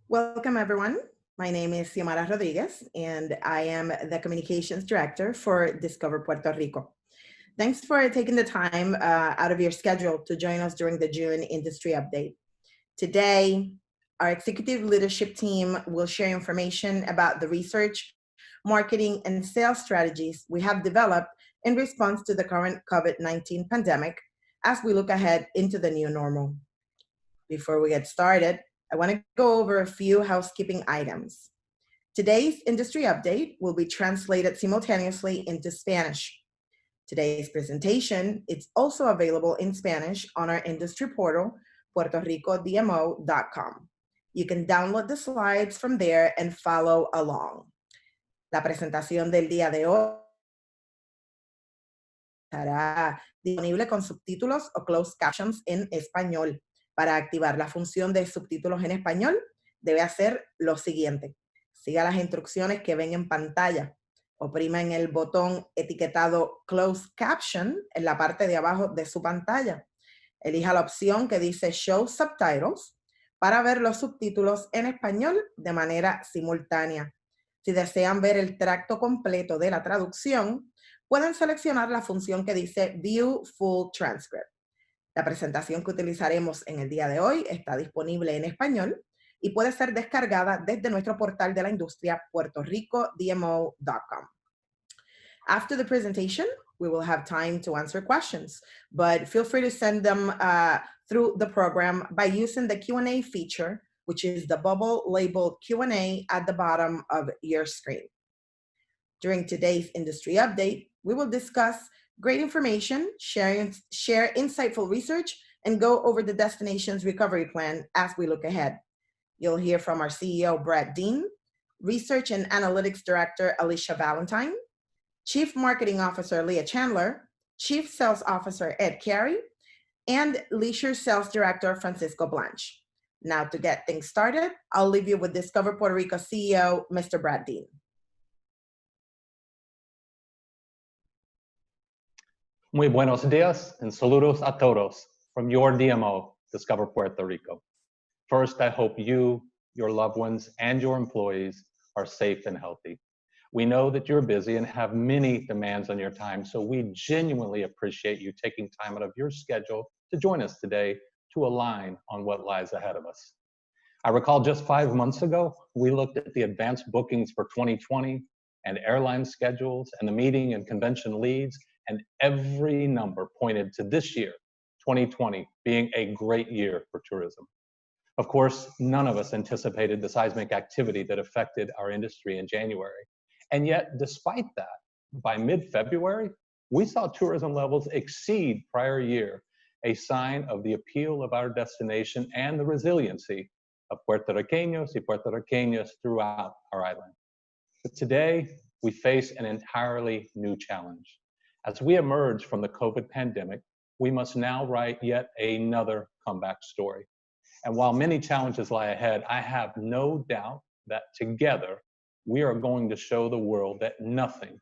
Welcome, everyone. My name is Xiomara Rodriguez, and I am the Communications Director for Discover Puerto Rico. Thanks for taking the time out of your schedule to join us during the June Industry Update. Today, our executive leadership team will share information about the research, marketing, and sales strategies we have developed in response to the current COVID-19 pandemic as we look ahead into the new normal. Before we get started, I want to go over a few housekeeping items. Today's industry update will be translated simultaneously into Spanish. Today's presentation is also available in Spanish on our industry portal, puertoricodmo.com. You can download the slides from there and follow along. La presentación del día de hoy estará disponible con subtítulos o closed captions en español. Para activar la función de subtítulos en español, debe hacer lo siguiente. Siga las instrucciones que ven en pantalla. Oprima en el botón etiquetado Closed Caption en la parte de abajo de su pantalla. Elija la opción que dice Show Subtitles para ver los subtítulos en español de manera simultánea. Si desean ver el tracto completo de la traducción, pueden seleccionar la función que dice View Full Transcript. La presentación que utilizaremos en el día de hoy está disponible en español y puede ser descargada desde nuestro portal de la industria puertoricodmo.com. After the presentation, we will have time to answer questions, but feel free to send them through the program by using the Q&A feature, which is the bubble labeled Q&A at the bottom of your screen. During today's industry update, we will discuss great information, share insightful research, and go over the destination's recovery plan as we look ahead. You'll hear from our CEO, Brad Dean, Research and Analytics Director, Alicia Valentine, Chief Marketing Officer, Leah Chandler, Chief Sales Officer, Ed Carey, and Leisure Sales Director, Francisco Blanche. Now, to get things started, I'll leave you with Discover Puerto Rico CEO, Mr. Brad Dean. Muy buenos días and saludos a todos from your DMO, Discover Puerto Rico. First, I hope you, your loved ones, and your employees are safe and healthy. We know that you're busy and have many demands on your time, so we genuinely appreciate you taking time out of your schedule to join us today to align on what lies ahead of us. I recall just 5 months ago, we looked at the advanced bookings for 2020 and airline schedules and the meeting and convention leads, and every number pointed to this year, 2020, being a great year for tourism. Of course, none of us anticipated the seismic activity that affected our industry in January. And yet, despite that, by mid-February, we saw tourism levels exceed prior year, a sign of the appeal of our destination and the resiliency of Puertorriqueños y Puertorriqueñas throughout our island. But today, we face an entirely new challenge. As we emerge from the COVID pandemic, we must now write yet another comeback story. And while many challenges lie ahead, I have no doubt that together, we are going to show the world that nothing,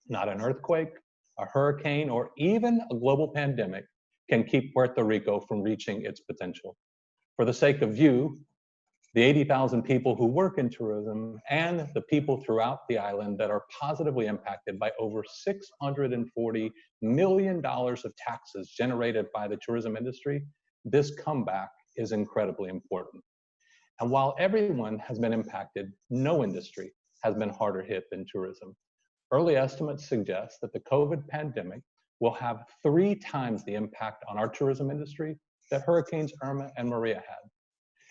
not an earthquake, a hurricane, or even a global pandemic, can keep Puerto Rico from reaching its potential. For the sake of you, the 80,000 people who work in tourism, and the people throughout the island that are positively impacted by over $640 million of taxes generated by the tourism industry, this comeback is incredibly important. And while everyone has been impacted, no industry has been harder hit than tourism. Early estimates suggest that the COVID pandemic will have 3 times the impact on our tourism industry that Hurricanes Irma and Maria had.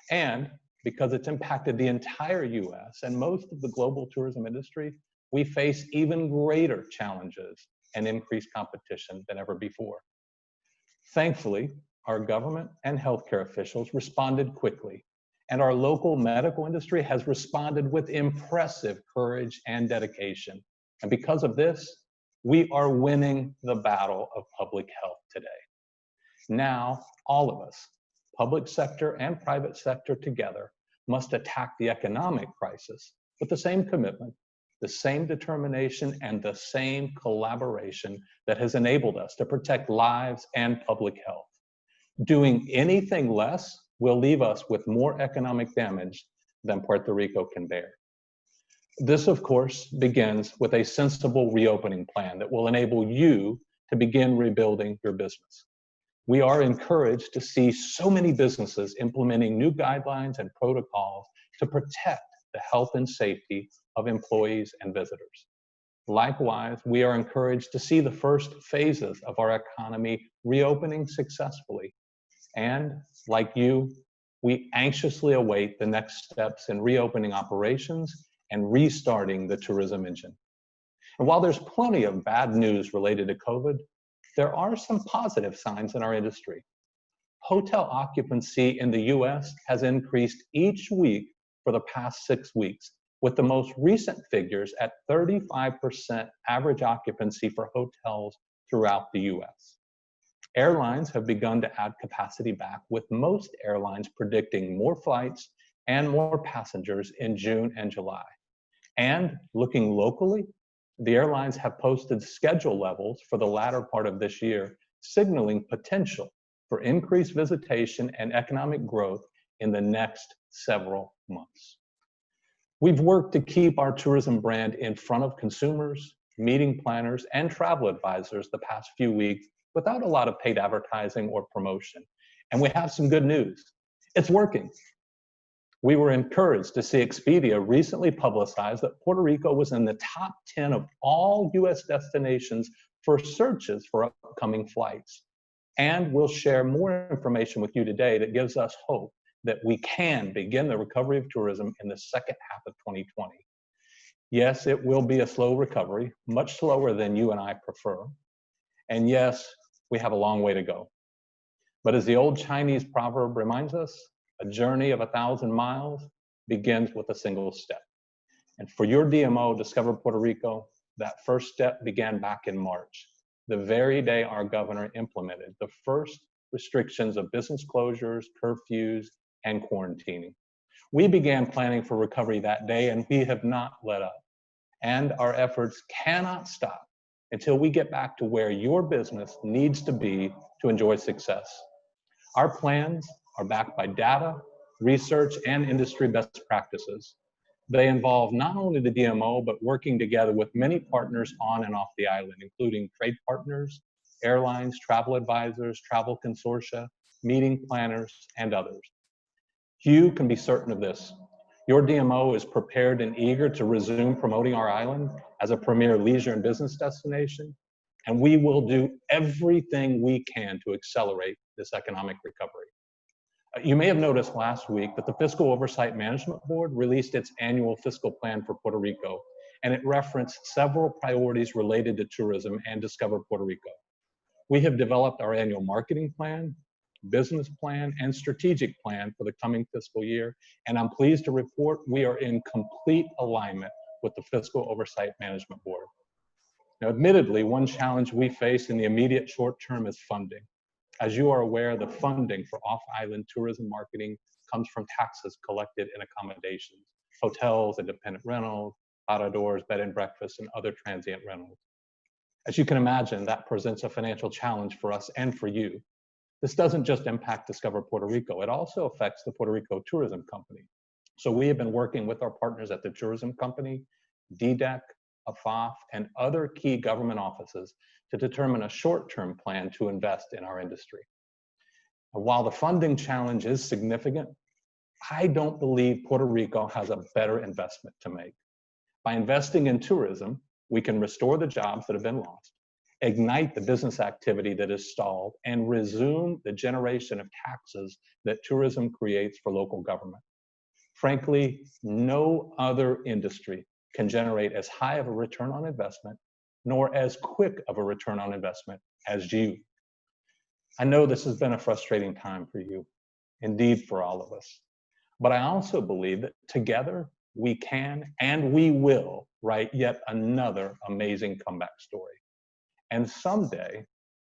And because it's impacted the entire US and most of the global tourism industry, we face even greater challenges and increased competition than ever before. Thankfully, our government and healthcare officials responded quickly, and our local medical industry has responded with impressive courage and dedication. And because of this, we are winning the battle of public health today. Now, all of us, public sector and private sector together, must attack the economic crisis with the same commitment, the same determination, and the same collaboration that has enabled us to protect lives and public health. Doing anything less will leave us with more economic damage than Puerto Rico can bear. This, of course, begins with a sensible reopening plan that will enable you to begin rebuilding your business. We are encouraged to see so many businesses implementing new guidelines and protocols to protect the health and safety of employees and visitors. Likewise, we are encouraged to see the first phases of our economy reopening successfully. And like you, we anxiously await the next steps in reopening operations and restarting the tourism engine. And while there's plenty of bad news related to COVID, there are some positive signs in our industry. Hotel occupancy in the US has increased each week for the past 6 weeks, with the most recent figures at 35% average occupancy for hotels throughout the US. Airlines have begun to add capacity back, with most airlines predicting more flights and more passengers in June and July. And looking locally, the airlines have posted schedule levels for the latter part of this year, signaling potential for increased visitation and economic growth in the next several months. We've worked to keep our tourism brand in front of consumers, meeting planners, and travel advisors the past few weeks without a lot of paid advertising or promotion. And we have some good news. It's working. We were encouraged to see Expedia recently publicize that Puerto Rico was in the top 10 of all US destinations for searches for upcoming flights. And we'll share more information with you today that gives us hope that we can begin the recovery of tourism in the second half of 2020. Yes, it will be a slow recovery, much slower than you and I prefer. And yes, we have a long way to go. But as the old Chinese proverb reminds us, a journey of 1,000 miles begins with a single step. And for your DMO, Discover Puerto Rico, that first step began back in March, the very day our governor implemented the first restrictions of business closures, curfews, and quarantining. We began planning for recovery that day, and we have not let up. And our efforts cannot stop until we get back to where your business needs to be to enjoy success. Our plans are backed by data, research, and industry best practices. They involve not only the DMO, but working together with many partners on and off the island, including trade partners, airlines, travel advisors, travel consortia, meeting planners, and others. You can be certain of this. Your DMO is prepared and eager to resume promoting our island as a premier leisure and business destination, and we will do everything we can to accelerate this economic recovery. You may have noticed last week that the Fiscal Oversight Management Board released its annual fiscal plan for Puerto Rico, and it referenced several priorities related to tourism and Discover Puerto Rico. We have developed our annual marketing plan, business plan, and strategic plan for the coming fiscal year, and I'm pleased to report we are in complete alignment with the Fiscal Oversight Management Board. Now, admittedly, one challenge we face in the immediate short term is funding. As you are aware, the funding for off-island tourism marketing comes from taxes collected in accommodations, hotels, independent rentals, paradors, bed and breakfast, and other transient rentals. As you can imagine, that presents a financial challenge for us and for you. This doesn't just impact Discover Puerto Rico, it also affects the Puerto Rico Tourism Company. So we have been working with our partners at the Tourism Company, DDEC, AFAF, and other key government offices to determine a short-term plan to invest in our industry. And while the funding challenge is significant, I don't believe Puerto Rico has a better investment to make. By investing in tourism, we can restore the jobs that have been lost, ignite the business activity that is stalled, and resume the generation of taxes that tourism creates for local government. Frankly, no other industry can generate as high of a return on investment, nor as quick of a return on investment as you. I know this has been a frustrating time for you, indeed for all of us. But I also believe that together we can and we will write yet another amazing comeback story. And someday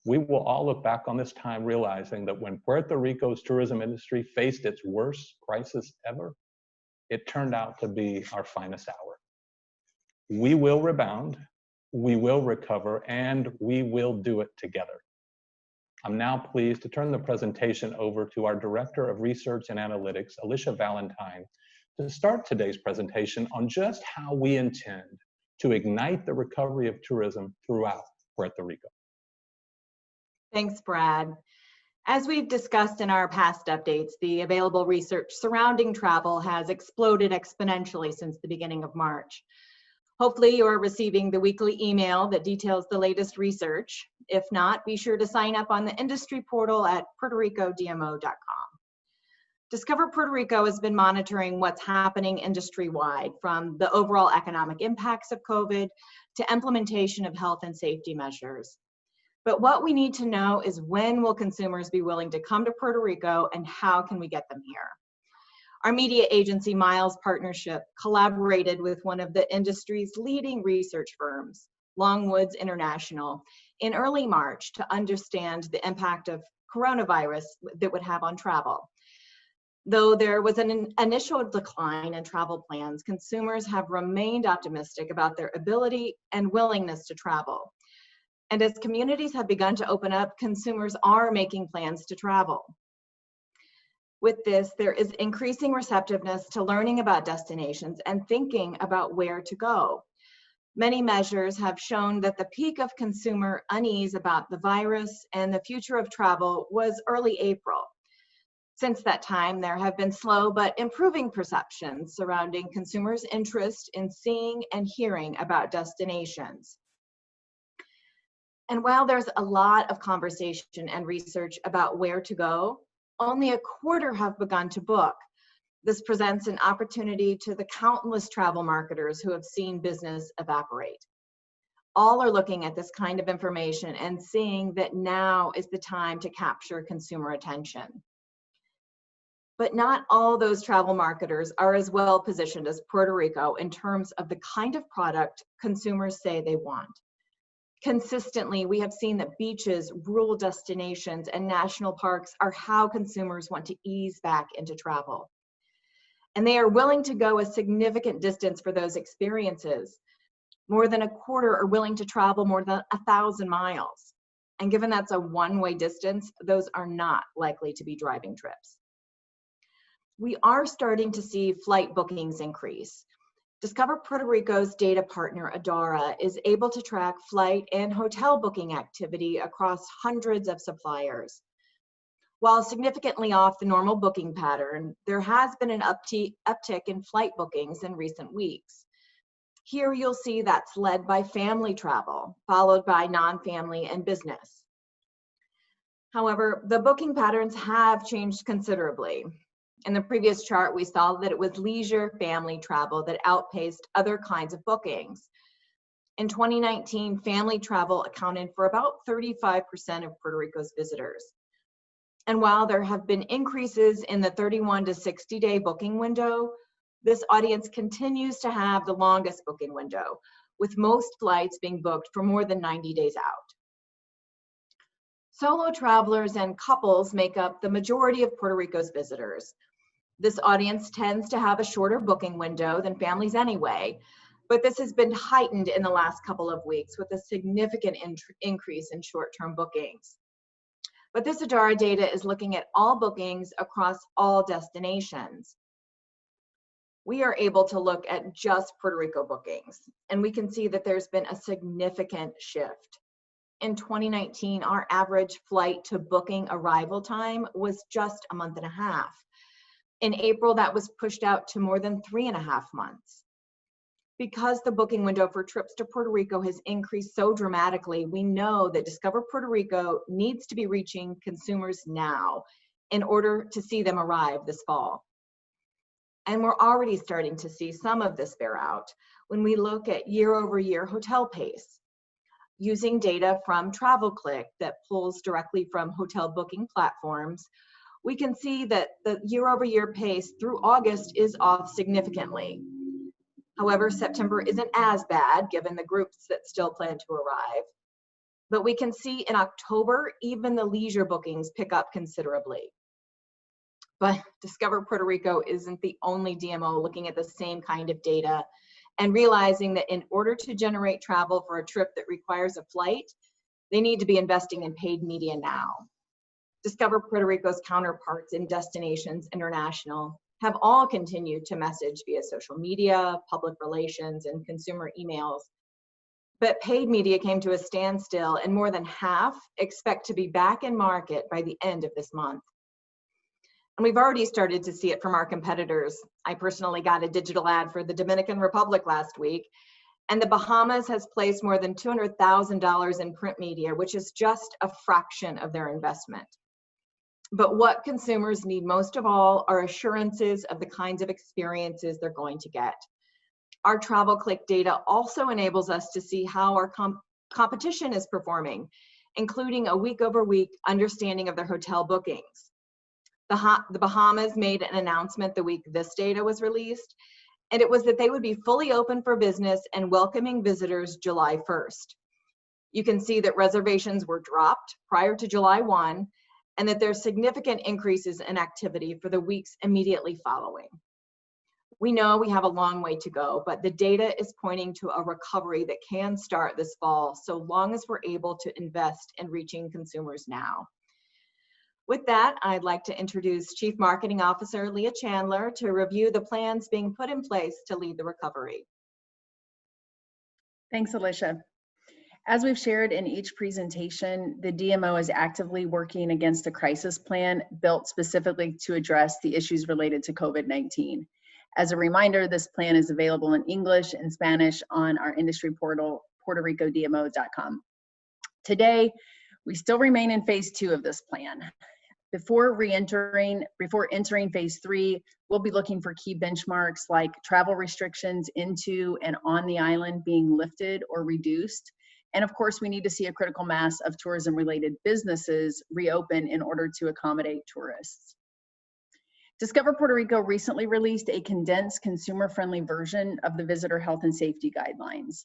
we will all look back on this time realizing that when Puerto Rico's tourism industry faced its worst crisis ever, it turned out to be our finest hour. We will rebound, we will recover, and we will do it together. I'm now pleased to turn the presentation over to our Director of Research and Analytics, Alicia Valentine, to start today's presentation on just how we intend to ignite the recovery of tourism throughout Puerto Rico. Thanks, Brad. As we've discussed in our past updates, the available research surrounding travel has exploded exponentially since the beginning of March. Hopefully you're receiving the weekly email that details the latest research. If not, be sure to sign up on the industry portal at puertoricodmo.com. Discover Puerto Rico has been monitoring what's happening industry-wide, from the overall economic impacts of COVID to implementation of health and safety measures. But what we need to know is, when will consumers be willing to come to Puerto Rico, and how can we get them here? Our media agency, Miles Partnership, collaborated with one of the industry's leading research firms, Longwoods International, in early March to understand the impact of coronavirus that would have on travel. Though there was an initial decline in travel plans, consumers have remained optimistic about their ability and willingness to travel. And as communities have begun to open up, consumers are making plans to travel. With this, there is increasing receptiveness to learning about destinations and thinking about where to go. Many measures have shown that the peak of consumer unease about the virus and the future of travel was early April. Since that time, there have been slow but improving perceptions surrounding consumers' interest in seeing and hearing about destinations. And while there's a lot of conversation and research about where to go, only a quarter have begun to book. This presents an opportunity to the countless travel marketers who have seen business evaporate. All are looking at this kind of information and seeing that now is the time to capture consumer attention. But not all those travel marketers are as well positioned as Puerto Rico in terms of the kind of product consumers say they want. Consistently, we have seen that beaches, rural destinations, and national parks are how consumers want to ease back into travel. And they are willing to go a significant distance for those experiences. More than a quarter are willing to travel more than 1,000 miles. And given that's a one-way distance, those are not likely to be driving trips. We are starting to see flight bookings increase. Discover Puerto Rico's data partner, Adara, is able to track flight and hotel booking activity across hundreds of suppliers. While significantly off the normal booking pattern, there has been an uptick in flight bookings in recent weeks. Here you'll see that's led by family travel, followed by non-family and business. However, the booking patterns have changed considerably. In the previous chart, we saw that it was leisure family travel that outpaced other kinds of bookings. In 2019, family travel accounted for about 35% of Puerto Rico's visitors. And while there have been increases in the 31 to 60-day booking window, this audience continues to have the longest booking window, with most flights being booked for more than 90 days out. Solo travelers and couples make up the majority of Puerto Rico's visitors. This audience tends to have a shorter booking window than families anyway, but this has been heightened in the last couple of weeks with a significant increase in short-term bookings. But this Adara data is looking at all bookings across all destinations. We are able to look at just Puerto Rico bookings, and we can see that there's been a significant shift. In 2019, our average flight to booking arrival time was just a month and a half. In April, that was pushed out to more than 3.5 months. Because the booking window for trips to Puerto Rico has increased so dramatically, we know that Discover Puerto Rico needs to be reaching consumers now in order to see them arrive this fall. And we're already starting to see some of this bear out when we look at year-over-year hotel pace. Using data from TravelClick that pulls directly from hotel booking platforms, we can see that the year-over-year pace through August is off significantly. However, September isn't as bad given the groups that still plan to arrive. But we can see in October, even the leisure bookings pick up considerably. But Discover Puerto Rico isn't the only DMO looking at the same kind of data and realizing that in order to generate travel for a trip that requires a flight, they need to be investing in paid media now. Discover Puerto Rico's counterparts in Destinations International have all continued to message via social media, public relations, and consumer emails. But paid media came to a standstill, and more than half expect to be back in market by the end of this month. And we've already started to see it from our competitors. I personally got a digital ad for the Dominican Republic last week, and the Bahamas has placed more than $200,000 in print media, which is just a fraction of their investment. But what consumers need most of all are assurances of the kinds of experiences they're going to get. Our travel click data also enables us to see how our competition is performing, including a week-over-week understanding of their hotel bookings. The Bahamas made an announcement the week this data was released, and it was that they would be fully open for business and welcoming visitors July 1st. You can see that reservations were dropped prior to July 1, and that there's significant increases in activity for the weeks immediately following. We know we have a long way to go, but the data is pointing to a recovery that can start this fall, so long as we're able to invest in reaching consumers now. With that, I'd like to introduce Chief Marketing Officer Leah Chandler to review the plans being put in place to lead the recovery. Thanks, Alicia. As we've shared in each presentation, the DMO is actively working against a crisis plan built specifically to address the issues related to COVID-19. As a reminder, this plan is available in English and Spanish on our industry portal, PuertoRicoDMO.com. Today, we still remain in phase 2 of this plan. Before entering phase 3, we'll be looking for key benchmarks like travel restrictions into and on the island being lifted or reduced. And of course, we need to see a critical mass of tourism-related businesses reopen in order to accommodate tourists. Discover Puerto Rico recently released a condensed consumer-friendly version of the Visitor Health and Safety Guidelines.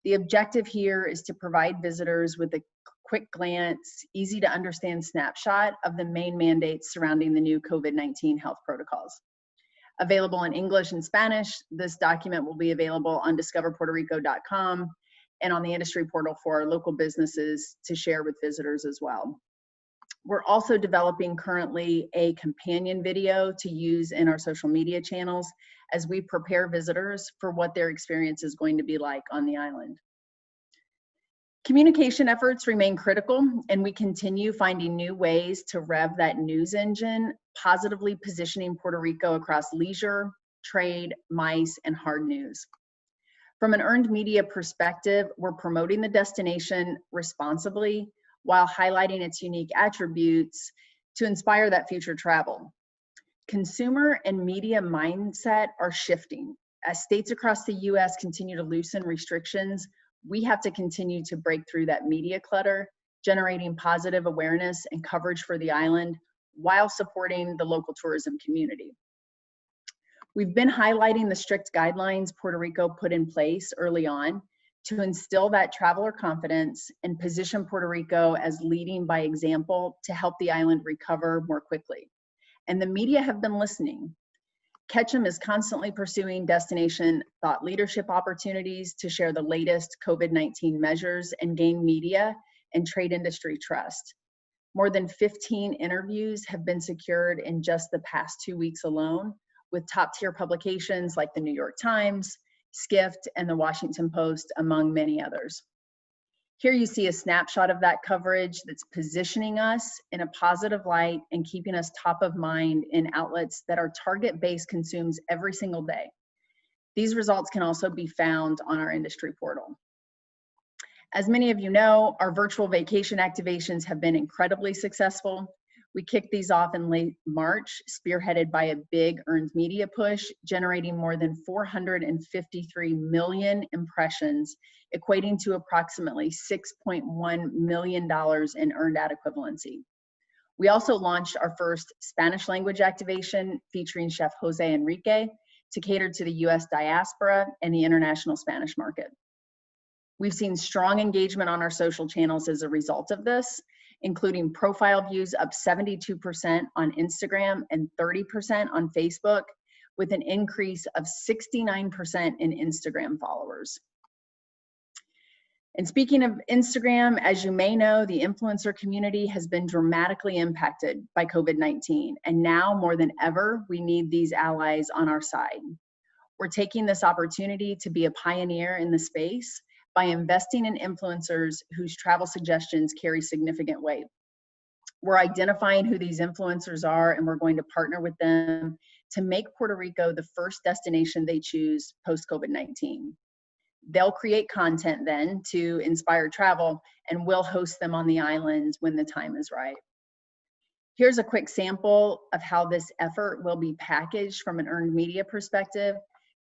The objective here is to provide visitors with a quick glance, easy to understand snapshot of the main mandates surrounding the new COVID-19 health protocols. Available in English and Spanish, this document will be available on discoverpuertorico.com and on the industry portal for our local businesses to share with visitors as well. We're also developing currently a companion video to use in our social media channels as we prepare visitors for what their experience is going to be like on the island. Communication efforts remain critical, and we continue finding new ways to rev that news engine, positively positioning Puerto Rico across leisure, trade, MICE, and hard news. From an earned media perspective, we're promoting the destination responsibly while highlighting its unique attributes to inspire that future travel. Consumer and media mindset are shifting. As states across the US continue to loosen restrictions, we have to continue to break through that media clutter, generating positive awareness and coverage for the island while supporting the local tourism community. We've been highlighting the strict guidelines Puerto Rico put in place early on to instill that traveler confidence and position Puerto Rico as leading by example to help the island recover more quickly. And the media have been listening. Ketchum is constantly pursuing destination thought leadership opportunities to share the latest COVID-19 measures and gain media and trade industry trust. More than 15 interviews have been secured in just the past 2 weeks alone with top-tier publications like the New York Times, Skift, and the Washington Post, among many others. Here you see a snapshot of that coverage that's positioning us in a positive light and keeping us top of mind in outlets that our target base consumes every single day. These results can also be found on our industry portal. As many of you know, our virtual vacation activations have been incredibly successful. We kicked these off in late March, spearheaded by a big earned media push, generating more than 453 million impressions, equating to approximately $6.1 million in earned ad equivalency. We also launched our first Spanish language activation featuring Chef Jose Enrique to cater to the US diaspora and the international Spanish market. We've seen strong engagement on our social channels as a result of this, including profile views up 72% on Instagram and 30% on Facebook, with an increase of 69% in Instagram followers. And speaking of Instagram, as you may know, the influencer community has been dramatically impacted by COVID-19. And now more than ever, we need these allies on our side. We're taking this opportunity to be a pioneer in the space by investing in influencers whose travel suggestions carry significant weight. We're identifying who these influencers are, and we're going to partner with them to make Puerto Rico the first destination they choose post-COVID-19. They'll create content then to inspire travel, and we'll host them on the islands when the time is right. Here's a quick sample of how this effort will be packaged from an earned media perspective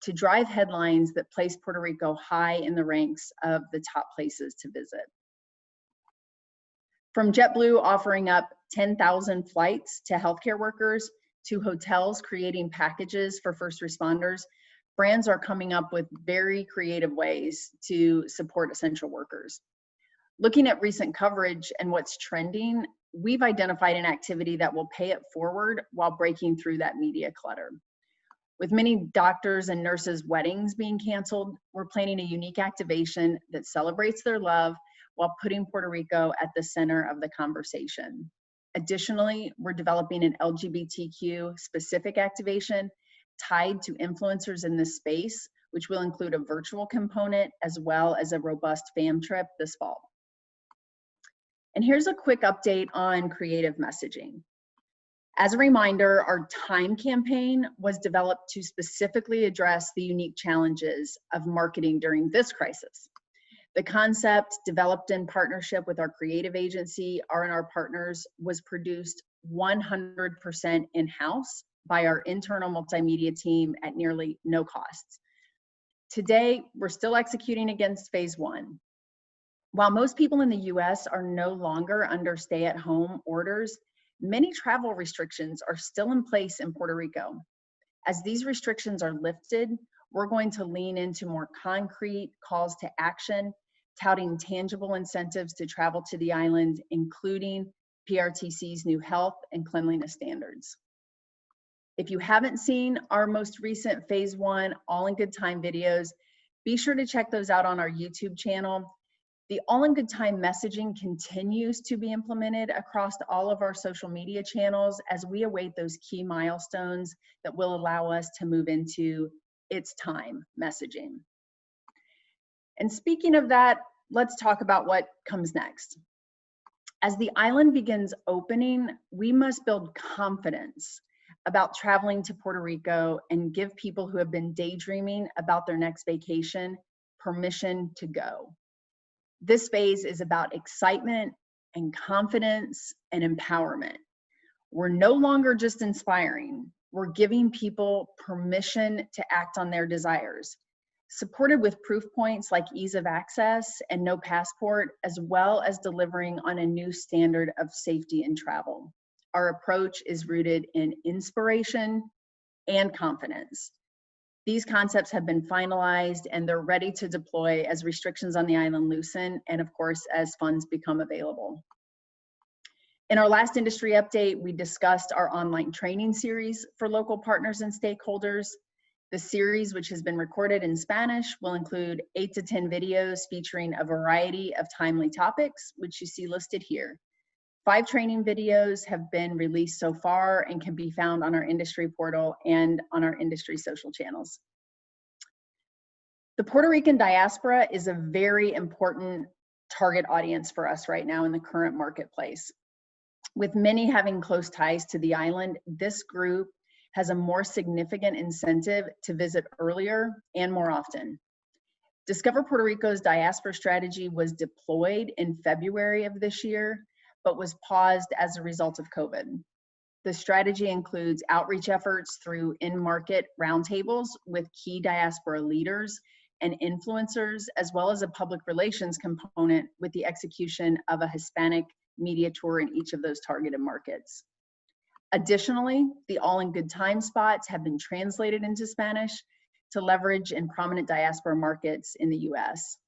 to drive headlines that place Puerto Rico high in the ranks of the top places to visit. From JetBlue offering up 10,000 flights to healthcare workers, to hotels creating packages for first responders, brands are coming up with very creative ways to support essential workers. Looking at recent coverage and what's trending, we've identified an activity that will pay it forward while breaking through that media clutter. With many doctors' and nurses' weddings being canceled, we're planning a unique activation that celebrates their love while putting Puerto Rico at the center of the conversation. Additionally, we're developing an LGBTQ specific activation tied to influencers in this space, which will include a virtual component as well as a robust fam trip this fall. And here's a quick update on creative messaging. As a reminder, our Time campaign was developed to specifically address the unique challenges of marketing during this crisis. The concept, developed in partnership with our creative agency, R&R Partners, was produced 100% in-house by our internal multimedia team at nearly no cost. Today, we're still executing against phase one. While most people in the US are no longer under stay-at-home orders, many travel restrictions are still in place in Puerto Rico. As these restrictions are lifted, we're going to lean into more concrete calls to action, touting tangible incentives to travel to the island, including PRTC's new health and cleanliness standards. If you haven't seen our most recent phase one All in Good Time videos, be sure to check those out on our YouTube channel. The All in Good Time messaging continues to be implemented across all of our social media channels as we await those key milestones that will allow us to move into It's Time messaging. And speaking of that, let's talk about what comes next. As the island begins opening, we must build confidence about traveling to Puerto Rico and give people who have been daydreaming about their next vacation permission to go. This phase is about excitement and confidence and empowerment. We're no longer just inspiring, we're giving people permission to act on their desires, supported with proof points like ease of access and no passport, as well as delivering on a new standard of safety in travel. Our approach is rooted in inspiration and confidence. These concepts have been finalized and they're ready to deploy as restrictions on the island loosen and of course as funds become available. In our last industry update, we discussed our online training series for local partners and stakeholders. The series, which has been recorded in Spanish, will include 8 to 10 videos featuring a variety of timely topics, which you see listed here. 5 training videos have been released so far and can be found on our industry portal and on our industry social channels. The Puerto Rican diaspora is a very important target audience for us right now in the current marketplace. With many having close ties to the island, this group has a more significant incentive to visit earlier and more often. Discover Puerto Rico's diaspora strategy was deployed in February of this year, but was paused as a result of COVID. The strategy includes outreach efforts through in-market roundtables with key diaspora leaders and influencers, as well as a public relations component with the execution of a Hispanic media tour in each of those targeted markets. Additionally, the All in Good Time spots have been translated into Spanish to leverage in prominent diaspora markets in the US.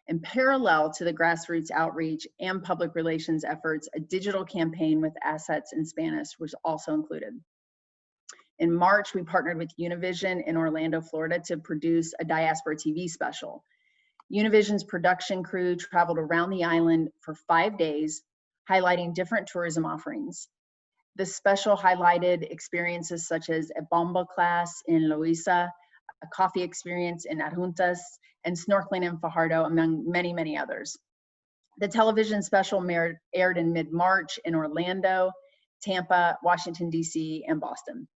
In parallel to the grassroots outreach and public relations efforts, a digital campaign with assets in Spanish was also included. In March, we partnered with Univision in Orlando, Florida to produce a diaspora TV special. Univision's production crew traveled around the island for 5 days, highlighting different tourism offerings. The special highlighted experiences such as a bomba class in Loíza, a coffee experience in Adjuntas, and snorkeling in Fajardo, among many, many others. The television special aired in mid-March in Orlando, Tampa, Washington, D.C., and Boston.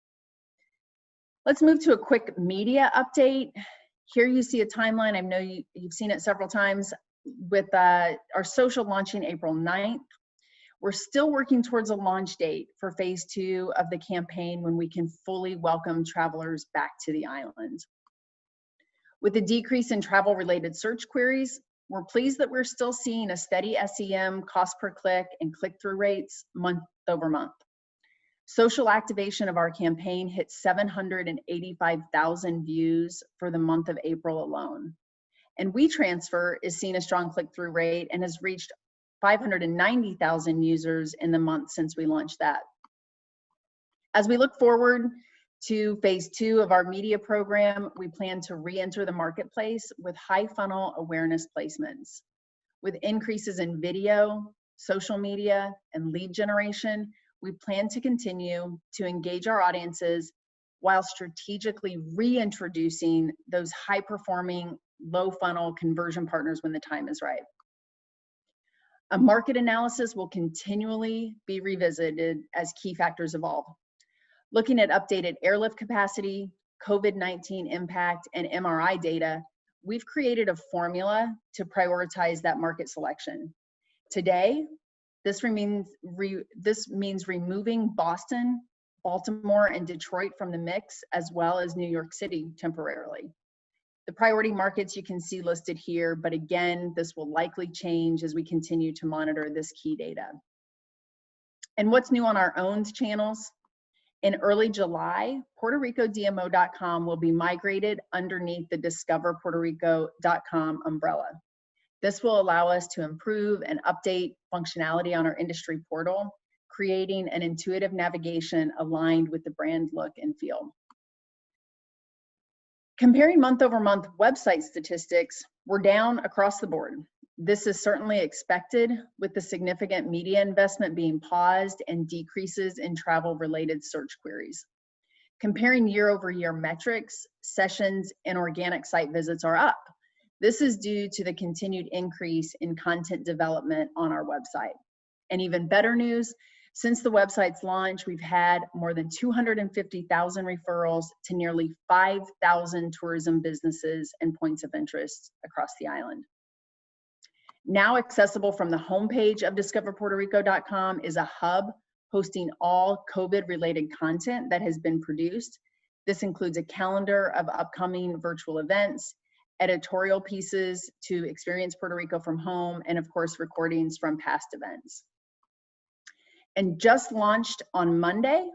Let's move to a quick media update. Here you see a timeline. I know you've seen it several times with our social launching April 9th. We're still working towards a launch date for phase 2 of the campaign when we can fully welcome travelers back to the island. With the decrease in travel-related search queries, we're pleased that we're still seeing a steady SEM, cost per click, and click-through rates month over month. Social activation of our campaign hit 785,000 views for the month of April alone. And WeTransfer is seeing a strong click-through rate and has reached 590,000 users in the month since we launched that. As we look forward to phase 2 of our media program, we plan to re-enter the marketplace with high funnel awareness placements. With increases in video, social media, and lead generation, we plan to continue to engage our audiences while strategically reintroducing those high-performing, low-funnel conversion partners when the time is right. A market analysis will continually be revisited as key factors evolve. Looking at updated airlift capacity, COVID-19 impact, and MRI data, we've created a formula to prioritize that market selection. Today, this means removing Boston, Baltimore, and Detroit from the mix, as well as New York City temporarily. The priority markets you can see listed here, but again, this will likely change as we continue to monitor this key data. And what's new on our owned channels? In early July, PuertoRicoDMO.com will be migrated underneath the DiscoverPuertoRico.com umbrella. This will allow us to improve and update functionality on our industry portal, creating an intuitive navigation aligned with the brand look and feel. Comparing month-over-month website statistics, we're down across the board. This is certainly expected with the significant media investment being paused and decreases in travel-related search queries. Comparing year-over-year metrics, sessions, and organic site visits are up. This is due to the continued increase in content development on our website. And even better news, since the website's launch, we've had more than 250,000 referrals to nearly 5,000 tourism businesses and points of interest across the island. Now accessible from the homepage of DiscoverPuertoRico.com is a hub hosting all COVID-related content that has been produced. This includes a calendar of upcoming virtual events, editorial pieces to experience Puerto Rico from home, and of course, recordings from past events. And just launched on Monday,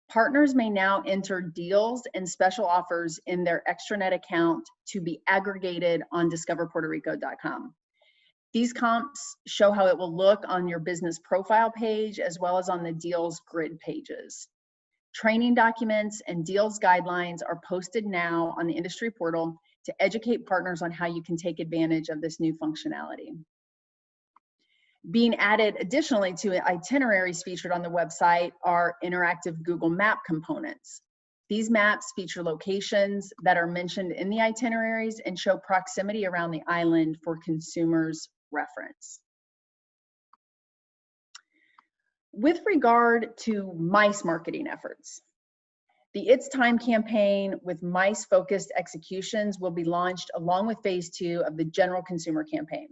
partners may now enter deals and special offers in their extranet account to be aggregated on DiscoverPuertoRico.com. These comps show how it will look on your business profile page as well as on the deals grid pages. Training documents and deals guidelines are posted now on the industry portal to educate partners on how you can take advantage of this new functionality. Being added additionally to itineraries featured on the website are interactive Google Map components. These maps feature locations that are mentioned in the itineraries and show proximity around the island for consumers' reference. With regard to MICE marketing efforts, the It's Time campaign with MICE-focused executions will be launched along with phase 2 of the general consumer campaign.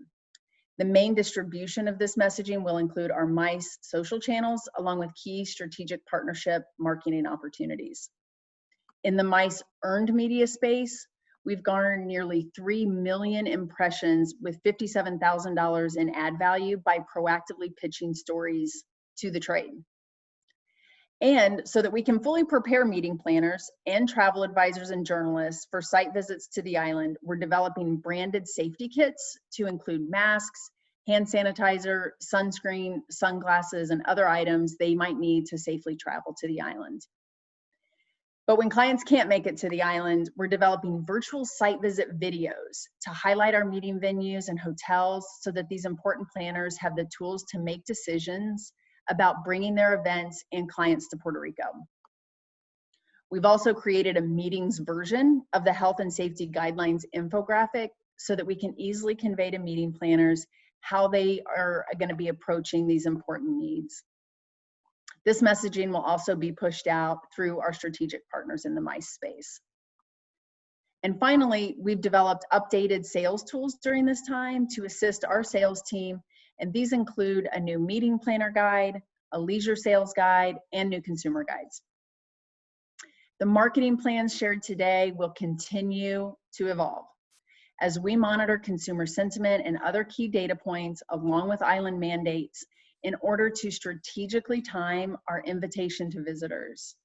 The main distribution of this messaging will include our MICE social channels along with key strategic partnership marketing opportunities. In the MICE earned media space, we've garnered nearly 3 million impressions with $57,000 in ad value by proactively pitching stories to the trade. And so that we can fully prepare meeting planners and travel advisors and journalists for site visits to the island, we're developing branded safety kits to include masks, hand sanitizer, sunscreen, sunglasses, and other items they might need to safely travel to the island. But when clients can't make it to the island, we're developing virtual site visit videos to highlight our meeting venues and hotels so that these important planners have the tools to make decisions about bringing their events and clients to Puerto Rico. We've also created a meetings version of the health and safety guidelines infographic so that we can easily convey to meeting planners how they are going to be approaching these important needs. This messaging will also be pushed out through our strategic partners in the MICE space. And finally, we've developed updated sales tools during this time to assist our sales team, and these include a new meeting planner guide, a leisure sales guide, and new consumer guides. The marketing plans shared today will continue to evolve as we monitor consumer sentiment and other key data points along with island mandates in order to strategically time our invitation to visitors.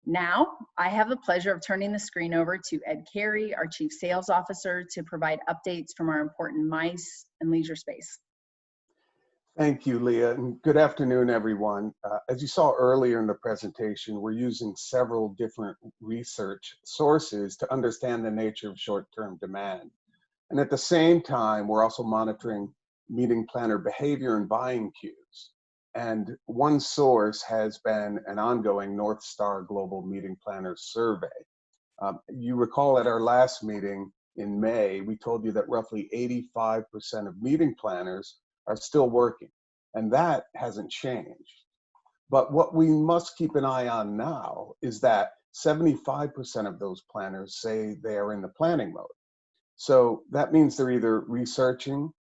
Now, I have the pleasure of turning the screen over to Ed Carey, our Chief Sales Officer, to provide updates from our important MICE and leisure space. Thank you, Leah, and good afternoon, everyone. As you saw earlier in the presentation, we're using several different research sources to understand the nature of short-term demand. And at the same time, we're also monitoring meeting planner behavior and buying cues. And one source has been an ongoing North Star Global Meeting Planners Survey. You recall at our last meeting in May, we told you that roughly 85% of meeting planners are still working, and that hasn't changed. But what we must keep an eye on now is that 75% of those planners say they are in the planning mode. So that means they're either researching,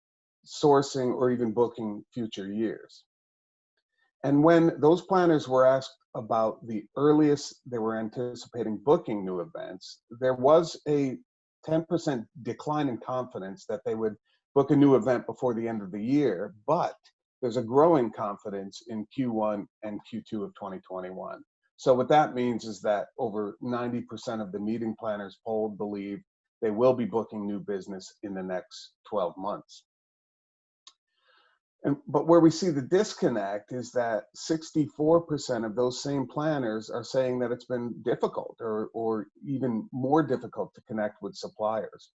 sourcing, or even booking future years. And when those planners were asked about the earliest they were anticipating booking new events, there was a 10% decline in confidence that they would book a new event before the end of the year, but there's a growing confidence in Q1 and Q2 of 2021. So what that means is that over 90% of the meeting planners polled believe they will be booking new business in the next 12 months. But where we see the disconnect is that 64% of those same planners are saying that it's been difficult or even more difficult to connect with suppliers.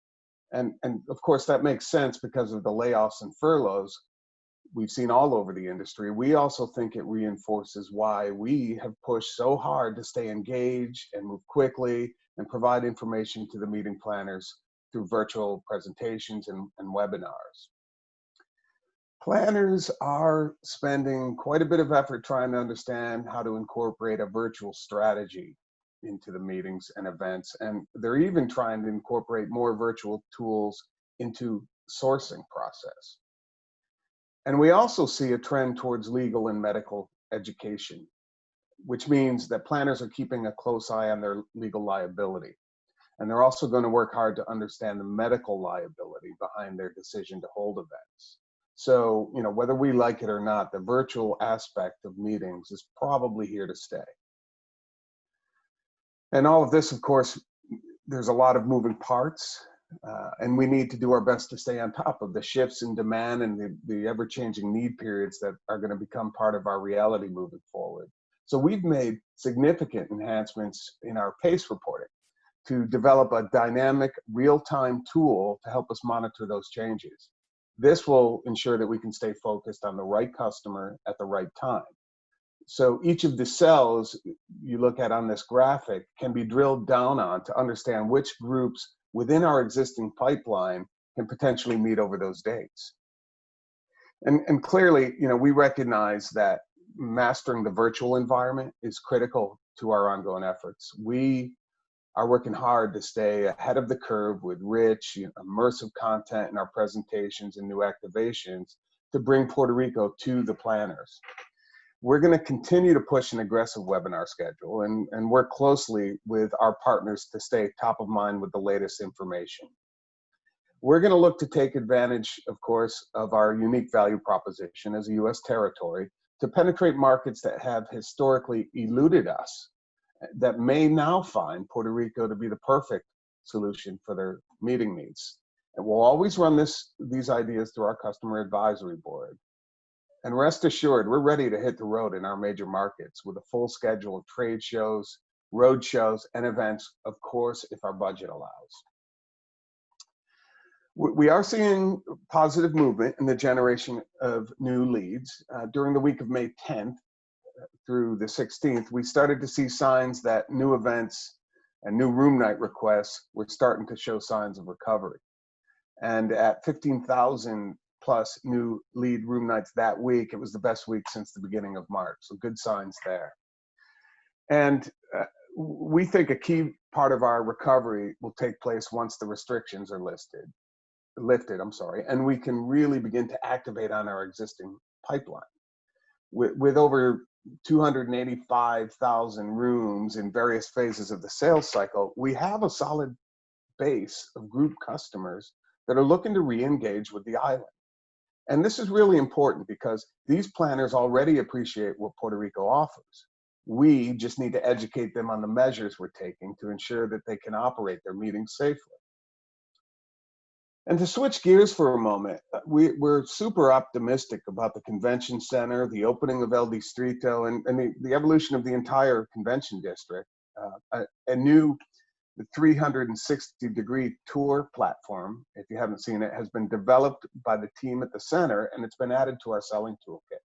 And of course, that makes sense because of the layoffs and furloughs we've seen all over the industry. We also think it reinforces why we have pushed so hard to stay engaged and move quickly and provide information to the meeting planners through virtual presentations and webinars. Planners are spending quite a bit of effort trying to understand how to incorporate a virtual strategy into the meetings and events, and they're even trying to incorporate more virtual tools into sourcing process. And we also see a trend towards legal and medical education, which means that planners are keeping a close eye on their legal liability. And they're also going to work hard to understand the medical liability behind their decision to hold events. So, whether we like it or not, the virtual aspect of meetings is probably here to stay. And all of this, of course, there's a lot of moving parts, and we need to do our best to stay on top of the shifts in demand and the ever-changing need periods that are going to become part of our reality moving forward. So we've made significant enhancements in our PACE reporting to develop a dynamic, real-time tool to help us monitor those changes. This will ensure that we can stay focused on the right customer at the right time. So each of the cells you look at on this graphic can be drilled down on to understand which groups within our existing pipeline can potentially meet over those dates. And clearly, we recognize that mastering the virtual environment is critical to our ongoing efforts. We are working hard to stay ahead of the curve with rich, immersive content in our presentations and new activations to bring Puerto Rico to the planners. We're going to continue to push an aggressive webinar schedule and work closely with our partners to stay top of mind with the latest information. We're going to look to take advantage, of course, of our unique value proposition as a U.S. territory to penetrate markets that have historically eluded us, that may now find Puerto Rico to be the perfect solution for their meeting needs. And we'll always run these ideas through our customer advisory board. And rest assured, we're ready to hit the road in our major markets with a full schedule of trade shows, road shows, and events, of course, if our budget allows. We are seeing positive movement in the generation of new leads. During the week of May 10th through the 16th, we started to see signs that new events and new room night requests were starting to show signs of recovery. And at 15,000 plus new lead room nights that week, it was the best week since the beginning of March. So good signs there. And we think a key part of our recovery will take place once the restrictions are lifted, and we can really begin to activate on our existing pipeline. With over 285,000 rooms in various phases of the sales cycle, we have a solid base of group customers that are looking to re-engage with the island. And this is really important because these planners already appreciate what Puerto Rico offers. We just need to educate them on the measures we're taking to ensure that they can operate their meetings safely. And to switch gears for a moment, we're super optimistic about the convention center, the opening of El Distrito, and the evolution of the entire convention district. A new 360-degree tour platform, if you haven't seen it, has been developed by the team at the center, and it's been added to our selling toolkit.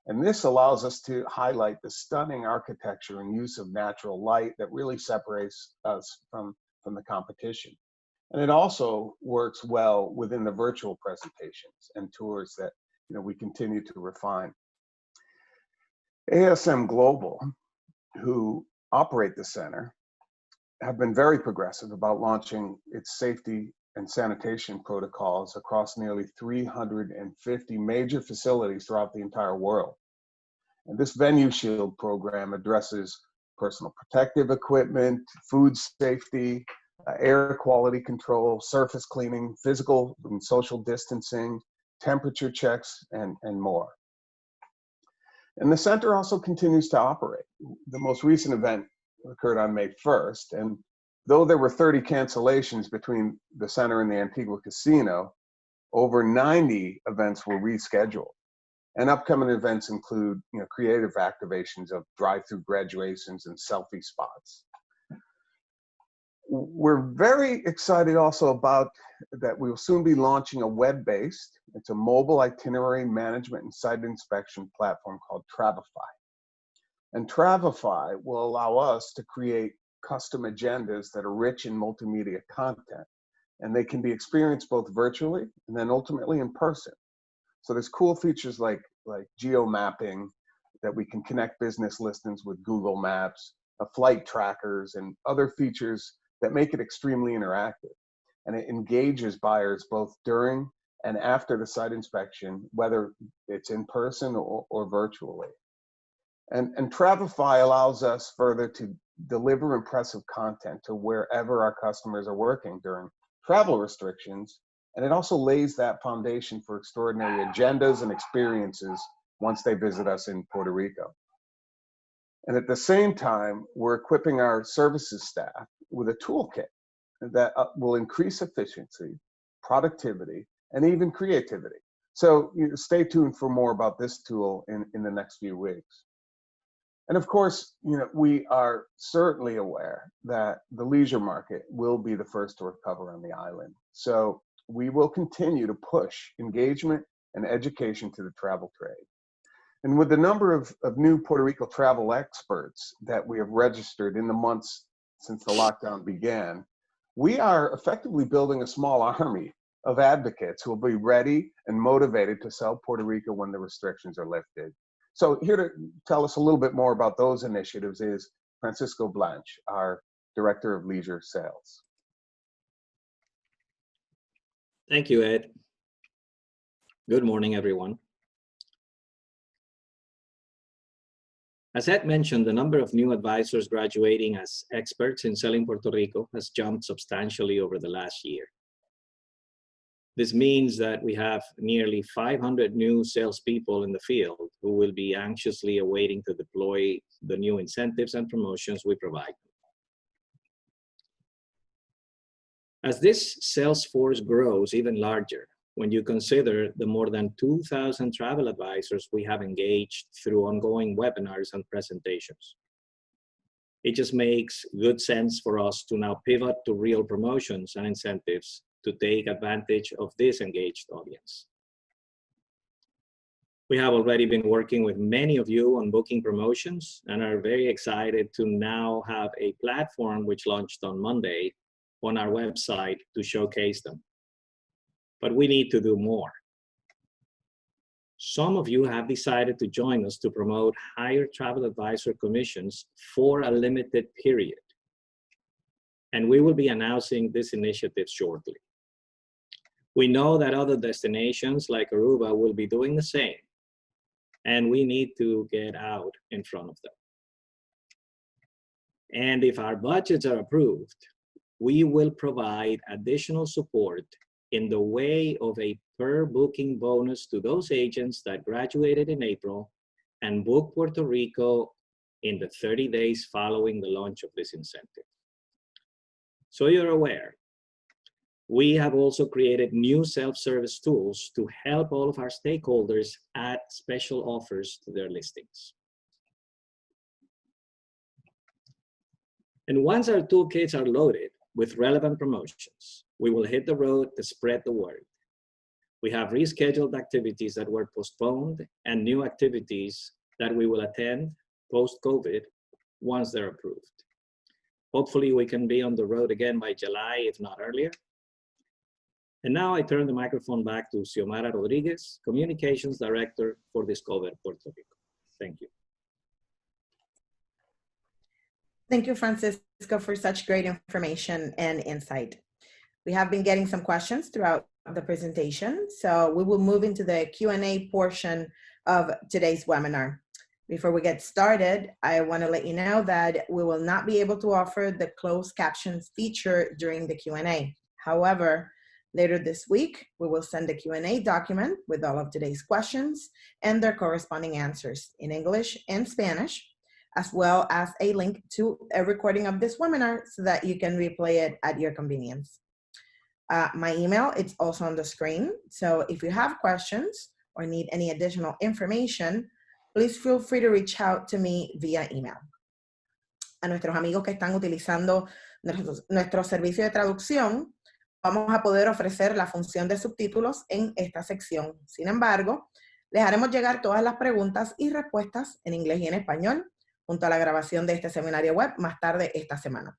And this allows us to highlight the stunning architecture and use of natural light that really separates us from the competition. And it also works well within the virtual presentations and tours that we continue to refine. ASM Global, who operate the center, have been very progressive about launching its safety and sanitation protocols across nearly 350 major facilities throughout the entire world. And this Venue Shield program addresses personal protective equipment, food safety, air quality control, surface cleaning, physical and social distancing, temperature checks, and more. And the center also continues to operate. The most recent event occurred on May 1st, and though there were 30 cancellations between the center and the Antigua Casino, over 90 events were rescheduled. And upcoming events include creative activations of drive-through graduations and selfie spots. We're very excited also about that we will soon be launching a web-based, it's a mobile itinerary management and site inspection platform called Travify. And Travify will allow us to create custom agendas that are rich in multimedia content, and they can be experienced both virtually and then ultimately in person. So there's cool features like geo mapping, that we can connect business listings with Google Maps, flight trackers, and other features that make it extremely interactive. And it engages buyers both during and after the site inspection, whether it's in person or virtually. And Travify allows us further to deliver impressive content to wherever our customers are working during travel restrictions. And it also lays that foundation for extraordinary agendas and experiences once they visit us in Puerto Rico. And at the same time, we're equipping our services staff with a toolkit that will increase efficiency, productivity, and even creativity. So stay tuned for more about this tool in the next few weeks. And of course, we are certainly aware that the leisure market will be the first to recover on the island. So we will continue to push engagement and education to the travel trade. And with the number of new Puerto Rico travel experts that we have registered in the months since the lockdown began, we are effectively building a small army of advocates who will be ready and motivated to sell Puerto Rico when the restrictions are lifted. So here to tell us a little bit more about those initiatives is Francisco Blanch, our Director of Leisure Sales. Thank you, Ed. Good morning, everyone. As Ed mentioned, the number of new advisors graduating as experts in selling Puerto Rico has jumped substantially over the last year. This means that we have nearly 500 new salespeople in the field who will be anxiously awaiting to deploy the new incentives and promotions we provide. As this sales force grows even larger, when you consider the more than 2,000 travel advisors we have engaged through ongoing webinars and presentations, It just makes good sense for us to now pivot to real promotions and incentives to take advantage of this engaged audience. We have already been working with many of you on booking promotions and are very excited to now have a platform which launched on Monday on our website to showcase them. But we need to do more. Some of you have decided to join us to promote higher travel advisor commissions for a limited period. And we will be announcing this initiative shortly. We know that other destinations like Aruba will be doing the same, and we need to get out in front of them. And if our budgets are approved, we will provide additional support in the way of a per booking bonus to those agents that graduated in April and booked Puerto Rico in the 30 days following the launch of this incentive. So you're aware, we have also created new self-service tools to help all of our stakeholders add special offers to their listings. And once our toolkits are loaded with relevant promotions, we will hit the road to spread the word. We have rescheduled activities that were postponed and new activities that we will attend post-COVID once they're approved. Hopefully we can be on the road again by July, if not earlier. And now I turn the microphone back to Xiomara Rodriguez, Communications Director for Discover Puerto Rico. Thank you. Thank you, Francisco, for such great information and insight. We have been getting some questions throughout the presentation, so we will move into the Q&A portion of today's webinar. Before we get started, I want to let you know that we will not be able to offer the closed captions feature during the Q&A. However, later this week, we will send a Q&A document with all of today's questions and their corresponding answers in English and Spanish, as well as a link to a recording of this webinar so that you can replay it at your convenience. My email, it's also on the screen. So if you have questions or need any additional information, please feel free to reach out to me via email. A nuestros amigos que están utilizando nuestro servicio de traducción, vamos a poder ofrecer la función de subtítulos en esta sección. Sin embargo, les haremos llegar todas las preguntas y respuestas en inglés y en español, junto a la grabación de este seminario web más tarde esta semana.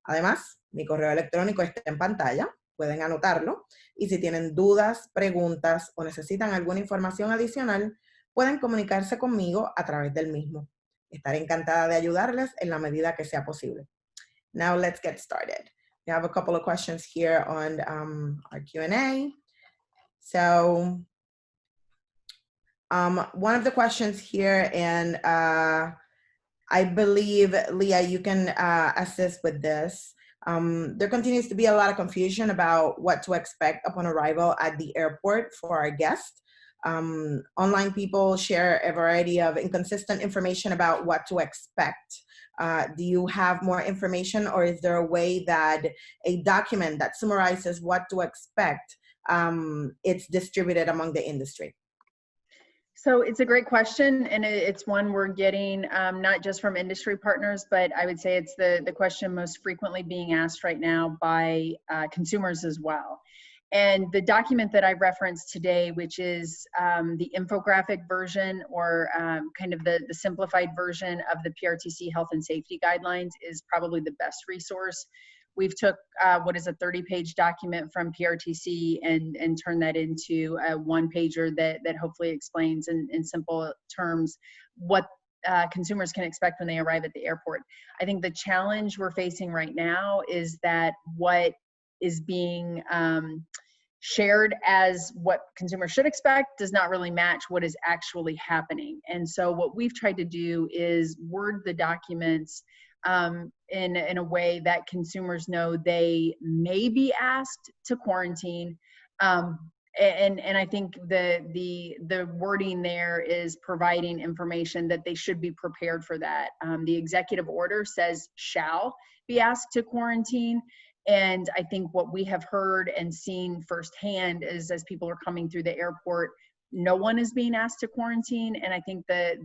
Además, mi correo electrónico está en pantalla, pueden anotarlo, y si tienen dudas, preguntas o necesitan alguna información adicional, pueden comunicarse conmigo a través del mismo. Estaré encantada de ayudarles en la medida que sea posible. Now let's get started. We have a couple of questions here on our Q&A. So one of the questions here, and I believe, Leah, you can assist with this. There continues to be a lot of confusion about what to expect upon arrival at the airport for our guests. Online people share a variety of inconsistent information about what to expect. Do you have more information, or is there a way that a document that summarizes what to expect, it's distributed among the industry? So it's a great question, and it's one we're getting not just from industry partners, but I would say it's the question most frequently being asked right now by consumers as well. And the document that I referenced today, which is the infographic version, or kind of the simplified version of the PRTC health and safety guidelines, is probably the best resource. We've took what is a 30-page document from PRTC and turned that into a one-pager that hopefully explains in simple terms what consumers can expect when they arrive at the airport. I think the challenge we're facing right now is that what is being shared as what consumers should expect does not really match what is actually happening. And so what we've tried to do is word the documents in a way that consumers know they may be asked to quarantine. And I think the wording there is providing information that they should be prepared for that. The executive order says shall be asked to quarantine. And I think what we have heard and seen firsthand is as people are coming through the airport, no one is being asked to quarantine. And I think that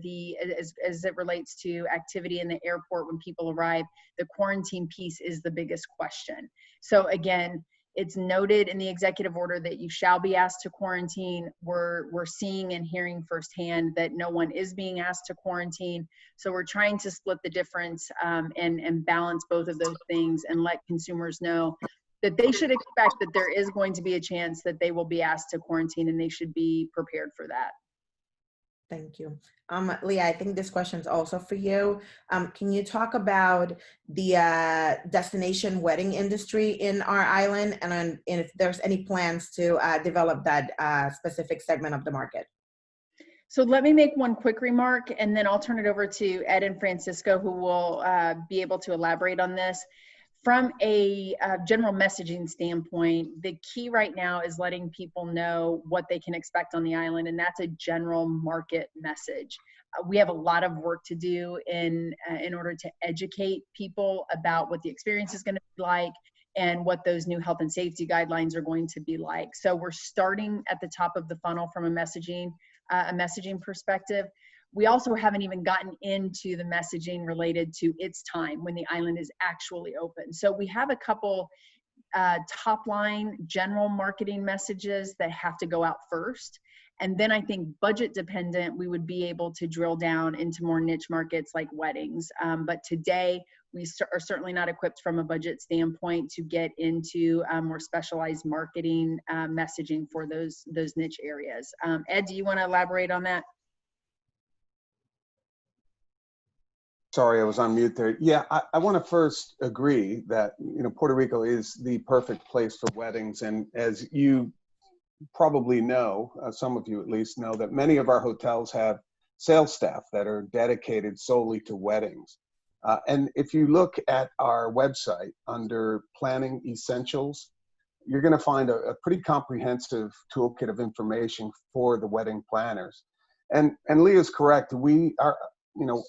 as it relates to activity in the airport when people arrive, the quarantine piece is the biggest question. So again, it's noted in the executive order that you shall be asked to quarantine. We're seeing and hearing firsthand that no one is being asked to quarantine. So we're trying to split the difference and balance both of those things and let consumers know that they should expect that there is going to be a chance that they will be asked to quarantine, and they should be prepared for that. Thank you. Leah, I think this question is also for you. Can you talk about the destination wedding industry in our island, and if there's any plans to develop that specific segment of the market? So let me make one quick remark, and then I'll turn it over to Ed and Francisco, who will be able to elaborate on this. From a general messaging standpoint, the key right now is letting people know what they can expect on the island, and that's a general market message. We have a lot of work to do in order to educate people about what the experience is going to be like and what those new health and safety guidelines are going to be like. So we're starting at the top of the funnel from a messaging perspective. We also haven't even gotten into the messaging related to its time when the island is actually open. So we have a couple top line general marketing messages that have to go out first. And then I think budget dependent, we would be able to drill down into more niche markets like weddings. But today we are certainly not equipped from a budget standpoint to get into more specialized marketing messaging for those niche areas. Ed, do you want to elaborate on that? Sorry, I was on mute there. Yeah, I want to first agree that Puerto Rico is the perfect place for weddings, and as you probably know, some of you at least know, that many of our hotels have sales staff that are dedicated solely to weddings. And if you look at our website under Planning Essentials, you're going to find a pretty comprehensive toolkit of information for the wedding planners. And Leah's correct.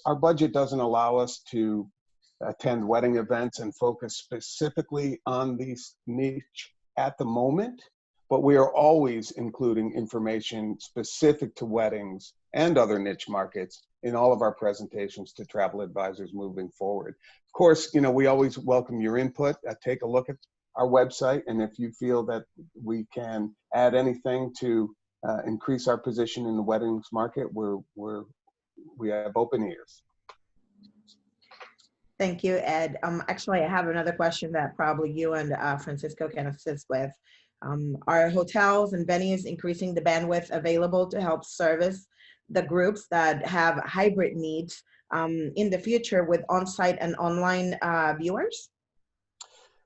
Our budget doesn't allow us to attend wedding events and focus specifically on these niche at the moment, but we are always including information specific to weddings and other niche markets in all of our presentations to travel advisors moving forward. Of course, we always welcome your input. Take a look at our website, and if you feel that we can add anything to increase our position in the weddings market, we have open ears. Thank you, Ed. Actually, I have another question that probably you and Francisco can assist with. Are hotels and venues increasing the bandwidth available to help service the groups that have hybrid needs in the future with on-site and online viewers?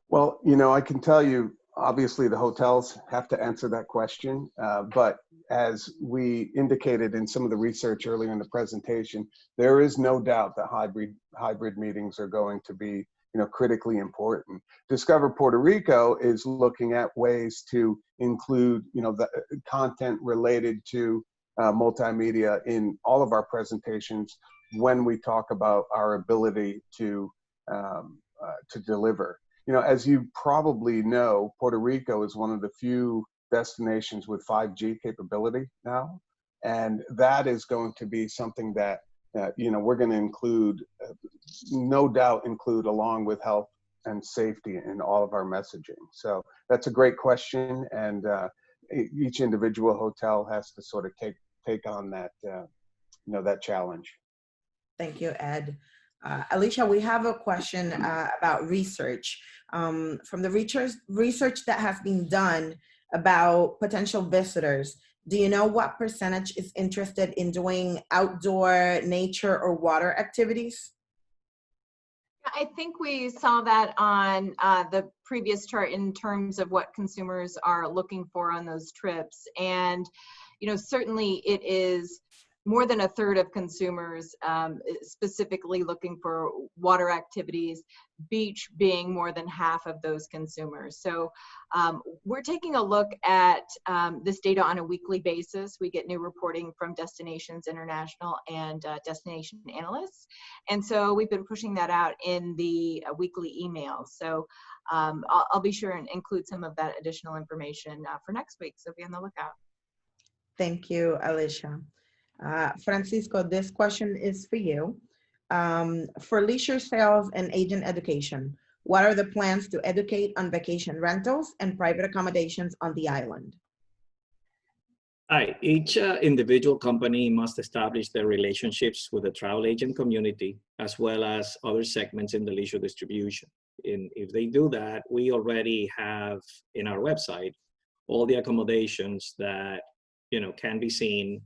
Well, I can tell you, obviously the hotels have to answer that question, but as we indicated in some of the research earlier in the presentation, there is no doubt that hybrid meetings are going to be critically important. Discover Puerto Rico is looking at ways to include the content related to multimedia in all of our presentations when we talk about our ability to deliver. As you probably know, Puerto Rico is one of the few destinations with 5G capability now, and that is going to be something that we're going to include, no doubt include along with health and safety in all of our messaging. So that's a great question, and each individual hotel has to sort of take on that that challenge. Thank you, Ed. Alicia, we have a question about research. From the research that has been done about potential visitors, do you know what percentage is interested in doing outdoor nature or water activities? I think we saw that on the previous chart in terms of what consumers are looking for on those trips. And, certainly it is more than a third of consumers specifically looking for water activities, beach being more than half of those consumers. So we're taking a look at this data on a weekly basis. We get new reporting from Destinations International and Destination Analysts. And so we've been pushing that out in the weekly emails. So I'll be sure and include some of that additional information for next week. So be on the lookout. Thank you, Alicia. Francisco, this question is for you. For leisure sales and agent education, what are the plans to educate on vacation rentals and private accommodations on the island? Hi, each individual company must establish their relationships with the travel agent community, as well as other segments in the leisure distribution. And if they do that, we already have in our website all the accommodations that can be seen,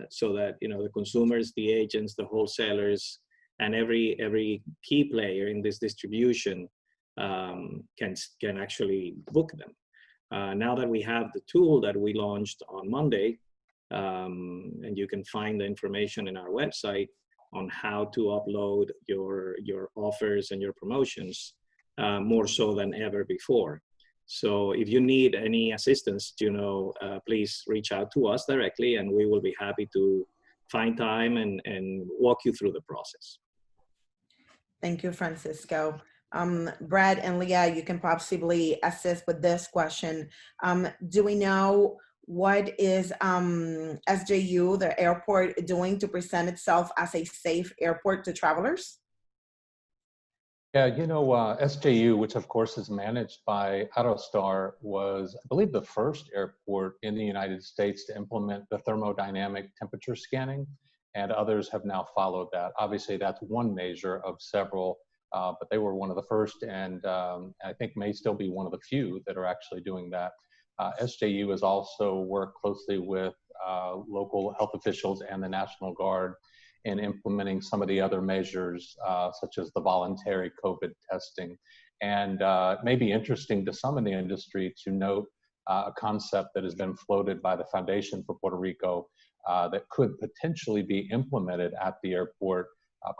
so that the consumers, the agents, the wholesalers, and every key player in this distribution can actually book them. Now that we have the tool that we launched on Monday, and you can find the information in our website on how to upload your offers and your promotions, more so than ever before. So if you need any assistance, please reach out to us directly, and we will be happy to find time and walk you through the process. Thank you, Francisco. Brad and Leah, you can possibly assist with this question. Do we know what is SJU, the airport, doing to present itself as a safe airport to travelers? Yeah, SJU, which of course is managed by Aerostar, was, I believe, the first airport in the United States to implement the thermodynamic temperature scanning, and others have now followed that. Obviously, that's one measure of several, but they were one of the first, and I think may still be one of the few that are actually doing that. SJU has also worked closely with local health officials and the National Guard in implementing some of the other measures, such as the voluntary COVID testing. And it may be interesting to some in the industry to note a concept that has been floated by the Foundation for Puerto Rico that could potentially be implemented at the airport,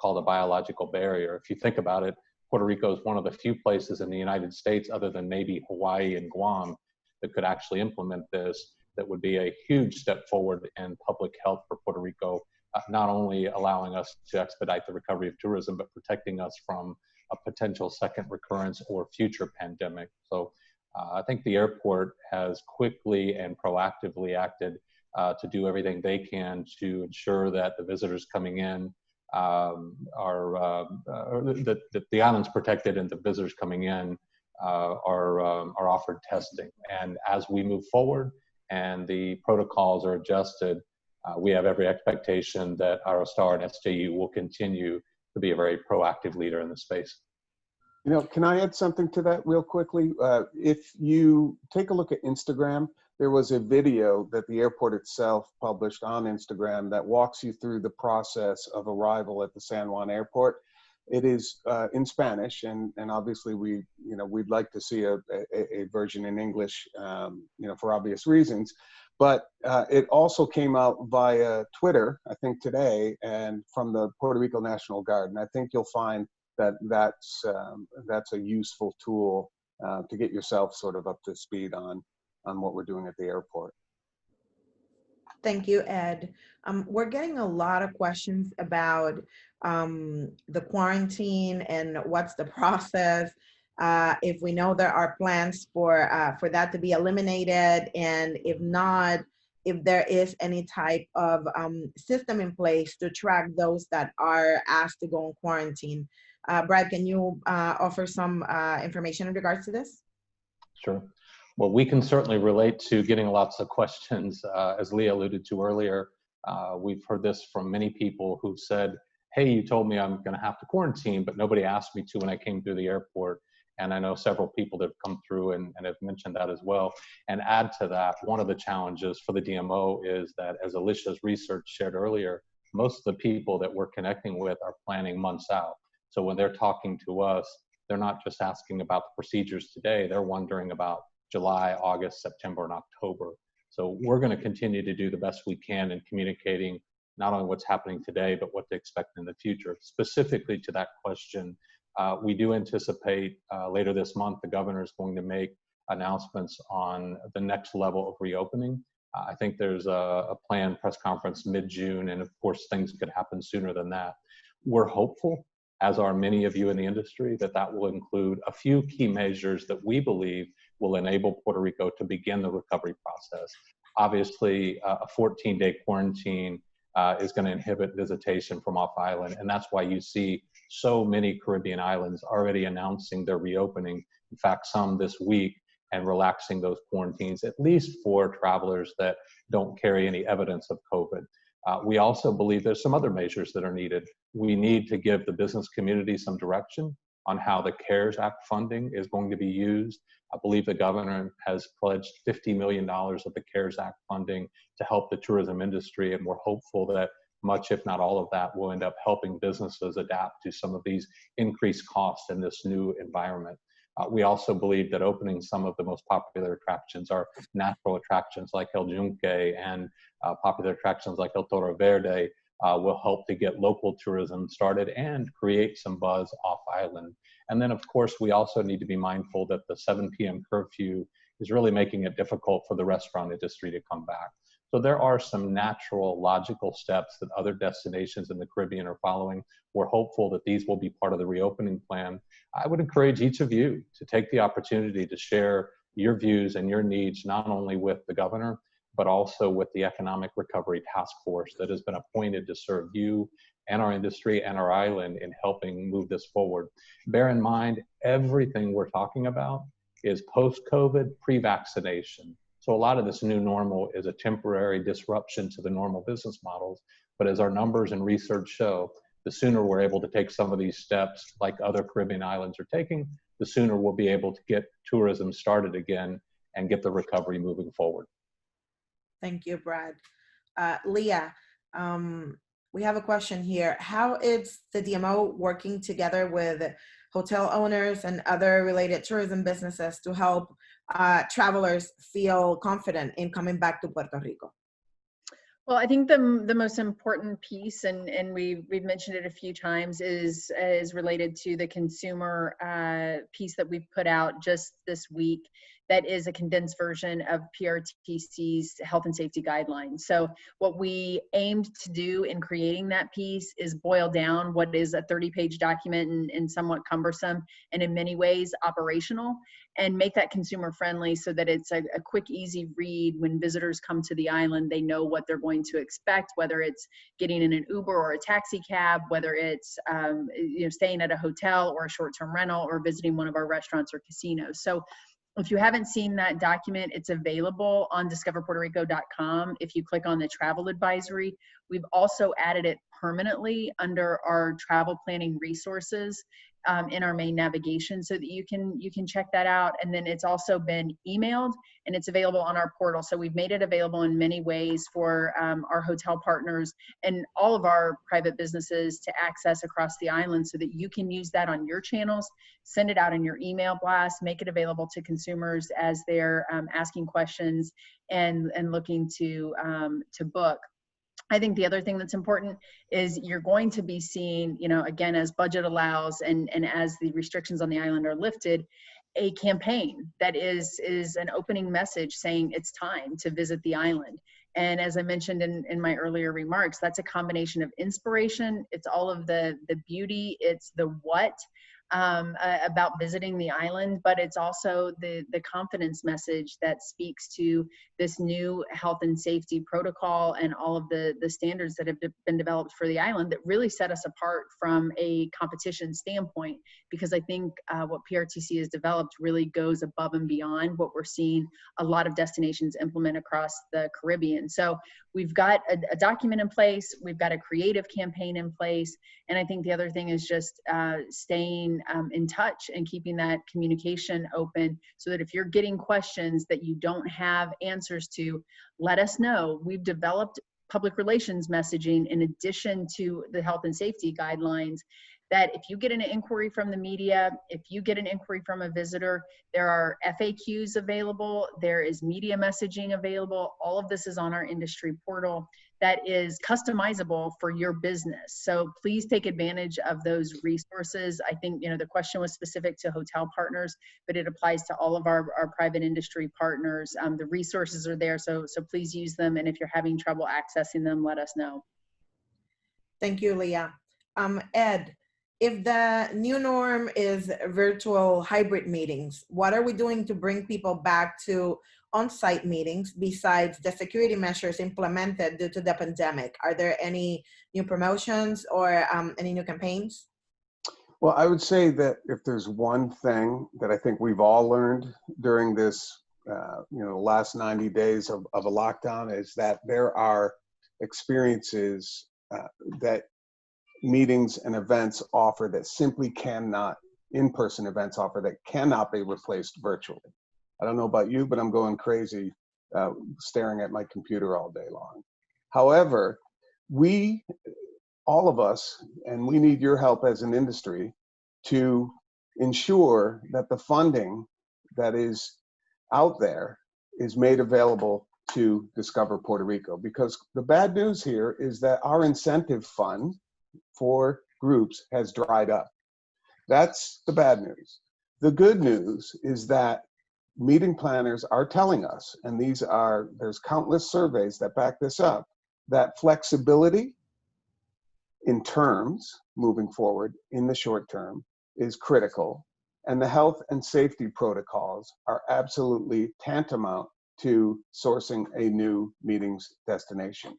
called a biological barrier. If you think about it, Puerto Rico is one of the few places in the United States, other than maybe Hawaii and Guam, that could actually implement this. That would be a huge step forward in public health for Puerto Rico, not only allowing us to expedite the recovery of tourism, but protecting us from a potential second recurrence or future pandemic. So I think the airport has quickly and proactively acted to do everything they can to ensure that the visitors coming in that the island's protected, and the visitors coming in are offered testing. And as we move forward and the protocols are adjusted, we have every expectation that Aerostar and SJU will continue to be a very proactive leader in the space. Can I add something to that real quickly? If you take a look at Instagram, there was a video that the airport itself published on Instagram that walks you through the process of arrival at the San Juan airport. It is in Spanish, and obviously we'd like to see a version in English, for obvious reasons. But it also came out via Twitter, I think today, and from the Puerto Rico National Guard. And I think you'll find that that's a useful tool to get yourself sort of up to speed on what we're doing at the airport. Thank you, Ed. We're getting a lot of questions about the quarantine and what's the process. If we know there are plans for that to be eliminated, and if not, if there is any type of system in place to track those that are asked to go in quarantine. Brad, can you offer some information in regards to this? Sure. Well, we can certainly relate to getting lots of questions. As Leah alluded to earlier, we've heard this from many people who've said, hey, you told me I'm going to have to quarantine, but nobody asked me to when I came through the airport. And I know several people that have come through and have mentioned that as well. And add to that, one of the challenges for the DMO is that, as Alicia's research shared earlier, most of the people that we're connecting with are planning months out. So when they're talking to us, they're not just asking about the procedures today, they're wondering about July, August, September, and October. So we're going to continue to do the best we can in communicating not only what's happening today, but what to expect in the future. Specifically to that question, we do anticipate later this month, the governor is going to make announcements on the next level of reopening. I think there's a planned press conference mid-June, and of course, things could happen sooner than that. We're hopeful, as are many of you in the industry, that that will include a few key measures that we believe will enable Puerto Rico to begin the recovery process. Obviously, a 14-day quarantine is going to inhibit visitation from off island. And that's why you see so many Caribbean islands already announcing their reopening. In fact, some this week, and relaxing those quarantines, at least for travelers that don't carry any evidence of COVID. We also believe there's some other measures that are needed. We need to give the business community some direction on how the CARES Act funding is going to be used. I believe the governor has pledged $50 million of the CARES Act funding to help the tourism industry, and we're hopeful that much, if not all of that, will end up helping businesses adapt to some of these increased costs in this new environment. We also believe that opening some of the most popular attractions, our natural attractions like El Yunque and popular attractions like El Toro Verde, will help to get local tourism started and create some buzz off island. And then, of course, we also need to be mindful that the 7 p.m. curfew is really making it difficult for the restaurant industry to come back. So there are some natural, logical steps that other destinations in the Caribbean are following. We're hopeful that these will be part of the reopening plan. I would encourage each of you to take the opportunity to share your views and your needs, not only with the governor, but also with the Economic Recovery Task Force that has been appointed to serve you and our industry and our island in helping move this forward. Bear in mind, everything we're talking about is post-COVID, pre-vaccination. So a lot of this new normal is a temporary disruption to the normal business models. But as our numbers and research show, the sooner we're able to take some of these steps like other Caribbean islands are taking, the sooner we'll be able to get tourism started again and get the recovery moving forward. Thank you, Brad. Leah, we have a question here. How is the DMO working together with hotel owners and other related tourism businesses to help travelers feel confident in coming back to Puerto Rico? Well, I think the most important piece, and we've mentioned it a few times, is related to the consumer piece that we've put out just this week. That is a condensed version of PRTC's health and safety guidelines. So what we aimed to do in creating that piece is boil down what is a 30-page document and somewhat cumbersome and in many ways operational, and make that consumer friendly so that it's a quick, easy read. When visitors come to the island, they know what they're going to expect, whether it's getting in an Uber or a taxi cab, whether it's staying at a hotel or a short-term rental, or visiting one of our restaurants or casinos. So if you haven't seen that document, it's available on discoverpuertorico.com. If you click on the travel advisory, we've also added it permanently under our travel planning resources in our main navigation, so that you can check that out. And then it's also been emailed and it's available on our portal. So we've made it available in many ways for our hotel partners and all of our private businesses to access across the island, so that you can use that on your channels, send it out in your email blast, make it available to consumers as they're asking questions and looking to book. I think the other thing that's important is you're going to be seeing, again, as budget allows and as the restrictions on the island are lifted, a campaign that is an opening message saying it's time to visit the island. And as I mentioned in my earlier remarks, that's a combination of inspiration. It's all of the beauty. It's the what about visiting the island, but it's also the confidence message that speaks to this new health and safety protocol and all of the standards that have been developed for the island that really set us apart from a competition standpoint, because I think what PRTC has developed really goes above and beyond what we're seeing a lot of destinations implement across the Caribbean. So we've got a document in place, we've got a creative campaign in place, and I think the other thing is just staying in touch and keeping that communication open, so that if you're getting questions that you don't have answers to, let us know. We've developed public relations messaging in addition to the health and safety guidelines, that if you get an inquiry from the media, if you get an inquiry from a visitor, there are FAQs available, there is media messaging available. All of this is on our industry portal that is customizable for your business. So please take advantage of those resources. I think, the question was specific to hotel partners, but it applies to all of our private industry partners. The resources are there, so please use them. And if you're having trouble accessing them, let us know. Thank you, Leah. Ed, if the new norm is virtual hybrid meetings, what are we doing to bring people back to on-site meetings besides the security measures implemented due to the pandemic? Are there any new promotions or any new campaigns? Well, I would say that if there's one thing that I think we've all learned during this, last 90 days of a lockdown, is that there are experiences that meetings and events offer that simply cannot, in-person events offer that cannot be replaced virtually. I don't know about you, but I'm going crazy staring at my computer all day long. However, all of us, and we need your help as an industry to ensure that the funding that is out there is made available to Discover Puerto Rico. Because the bad news here is that our incentive fund for groups has dried up. That's the bad news. The good news is that meeting planners are telling us, and there's countless surveys that back this up, that flexibility in terms moving forward in the short term is critical, and the health and safety protocols are absolutely tantamount to sourcing a new meetings destination.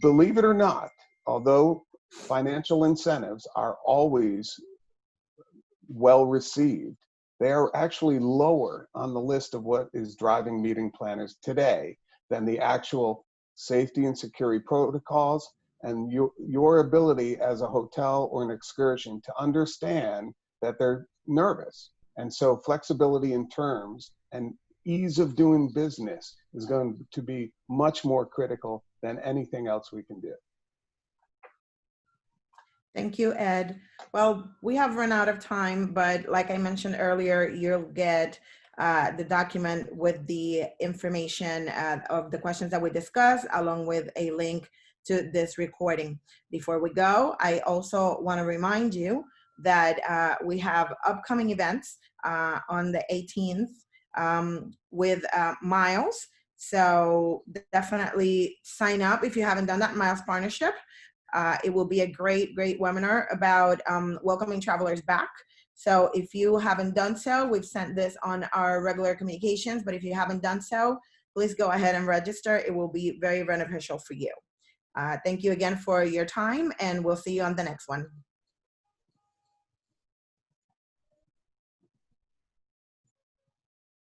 Believe it or not, although financial incentives are always well received, they are actually lower on the list of what is driving meeting planners today than the actual safety and security protocols and your ability as a hotel or an excursion to understand that they're nervous. And so flexibility in terms and ease of doing business is going to be much more critical than anything else we can do. Thank you, Ed. Well, we have run out of time, but like I mentioned earlier, you'll get the document with the information of the questions that we discussed, along with a link to this recording. Before we go, I also want to remind you that we have upcoming events on the 18th with Miles. So definitely sign up if you haven't done that, Miles Partnership. It will be a great webinar about welcoming travelers back. So if you haven't done so, we've sent this on our regular communications, but if you haven't done so, please go ahead and register. It will be very beneficial for you. Thank you again for your time, and we'll see you on the next one.